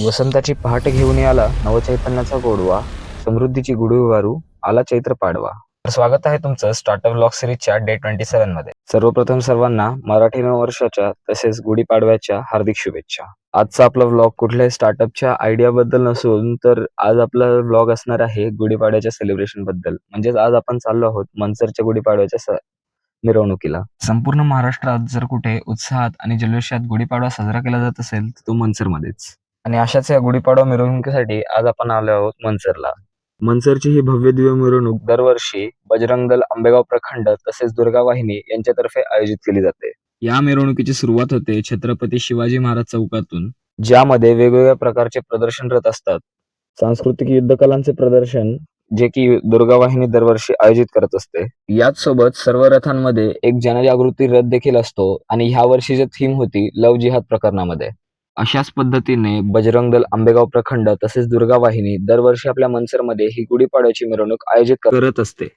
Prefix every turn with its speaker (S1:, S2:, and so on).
S1: वसंताची पहाट घेऊन आला नवचैतन्याचा गोडवा, समृद्धीची गुढी उभारू आला चैत्र पाडवा. तर स्वागत आहे तुमचं स्टार्टअप ब्लॉग सिरीजच्या डे 27 मध्ये. सर्वप्रथम सर्वांना मराठी नववर्षाच्या तसेच गुढीपाडव्याच्या हार्दिक शुभेच्छा. आजचा आपला व्लॉग कुठल्याही स्टार्टअपच्या आयडिया बद्दल नसून तर आज आपला व्लॉग असणार आहे गुढीपाडव्याच्या सेलिब्रेशन बद्दल. म्हणजेच आज आपण चाललो आहोत मनसरच्या गुढीपाडव्याच्या मिरवणुकीला. संपूर्ण महाराष्ट्रात जर कुठे उत्साहात आणि जल्लोषात गुढीपाडवा साजरा केला जात असेल तर तो मनसरमध्येच. आणि अशाच या गुढीपाडवा मिरवणुकीसाठी आज आपण आलो आहोत मनसरला. मनसरची ही भव्य दिव्य मिरवणूक दरवर्षी बजरंग दल आंबेगाव प्रखंड तसेच दुर्गा वाहिनी यांच्यातर्फे आयोजित केली जाते. या मिरवणुकीची सुरुवात होते छत्रपती शिवाजी महाराज चौकातून, ज्यामध्ये वेगवेगळ्या प्रकारचे प्रदर्शन रथ असतात. सांस्कृतिक युद्धकलांचे प्रदर्शन जे की दुर्गा वाहिनी दरवर्षी आयोजित करत असते. याच सोबत सर्व रथांमध्ये एक जनजागृती रथ देखील असतो आणि ह्या वर्षीची थीम होती लव जिहाद प्रकरणामध्ये. अशाच पद्धतीने बजरंग दल आंबेगाव प्रखंड तसेच दुर्गा वाहिनी दरवर्षी आपल्या मनसरमध्ये ही गुढीपाडव्याची मिरवणूक आयोजित करत असते.